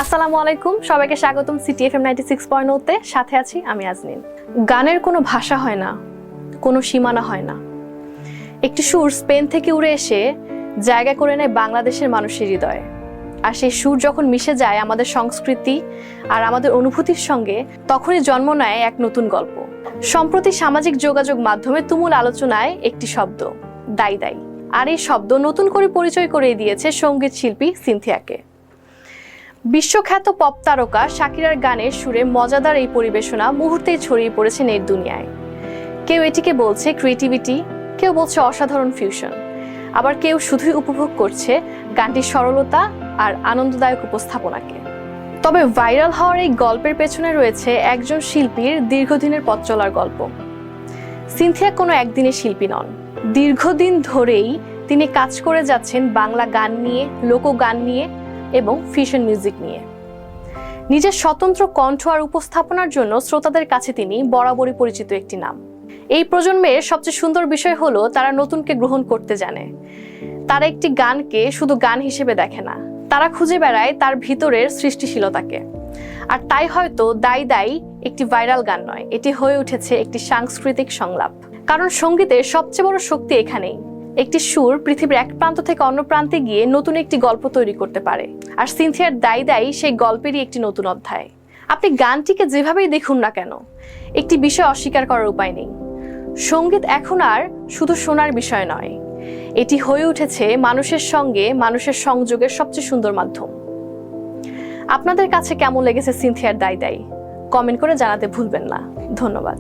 আসসালামু আলাইকুম, সবাইকে স্বাগতম সিটিএফএম 96.0 তে। সাথে আছি আমি আজনিন। গানের কোনো ভাষা হয় না, কোনো সীমানা হয় না। একটি সুর স্পেন থেকে উড়ে এসে জায়গা করে নেয় বাংলাদেশের মানুষের হৃদয়ে। আর সেই সুর যখন মিশে যায় আমাদের সংস্কৃতি আর আমাদের অনুভূতির সঙ্গে, তখনই জন্ম নেয় এক নতুন গল্প। সম্প্রতি সামাজিক যোগাযোগ মাধ্যমে তুমুল আলোচনায় একটি শব্দ, দাই দাই। আর এই শব্দ নতুন করে পরিচয় করিয়ে দিয়েছে সঙ্গীত শিল্পী সিনথিয়াকে। বিশ্বখ্যাত পপ তারকা শাকিরার গানের সুরে মজাদার এই পরিবেশনা মুহূর্তেই ছড়িয়ে পড়েছে নেট দুনিয়ায়। কেউ এটিকে বলছে ক্রিয়েটিভিটি, কেউ বলছে অসাধারণ ফিউশন, আবার কেউ শুধুই উপভোগ করছে গানটির সরলতা আর আনন্দদায়ক উপস্থাপনাকে। তবে ভাইরাল হওয়ার এই গল্পের পেছনে রয়েছে একজন শিল্পীর দীর্ঘদিনের পথ চলার গল্প। সিনথিয়া কোনো একদিনের শিল্পী নন, দীর্ঘদিন ধরেই তিনি কাজ করে যাচ্ছেন বাংলা গান নিয়ে, লোকগান নিয়ে এবং ফিউশন মিউজিক নিয়ে। নিজের স্বতন্ত্র কণ্ঠ আর উপস্থাপনার জন্য শ্রোতাদের কাছে তিনি বরাবরই পরিচিত একটি নাম। এই প্রজন্মের সবচেয়ে সুন্দর বিষয় হলো তারা নতুনকে গ্রহণ করতে জানে। তারা একটি গানকে শুধু গান হিসেবে দেখে না, তারা খুঁজে বেড়ায় তার ভিতরের সৃষ্টিশীলতাকে। আর তাই হয়তো দাই দাই একটি ভাইরাল গান নয়, এটি হয়ে উঠেছে একটি সাংস্কৃতিক সংলাপ। কারণ সঙ্গীতের সবচেয়ে বড় শক্তি এখানেই, একটি সুর পৃথিবীর এক প্রান্ত থেকে অন্য প্রান্তে গিয়ে নতুন একটি গল্প তৈরি করতে পারে। আর সিনথিয়ার দাই দাই সেই গল্পেরই একটি নতুন অধ্যায়। আপনি গানটিকে যেভাবেই দেখুন না কেন, একটি বিষয় অস্বীকার করার উপায় নেই। সঙ্গীত এখন আর শুধু শোনার বিষয় নয়, এটি হয়ে উঠেছে মানুষের সঙ্গে মানুষের সংযোগের সবচেয়ে সুন্দর মাধ্যম। আপনাদের কাছে কেমন লেগেছে সিনথিয়ার দাই দাই? কমেন্ট করে জানাতে ভুলবেন না। ধন্যবাদ।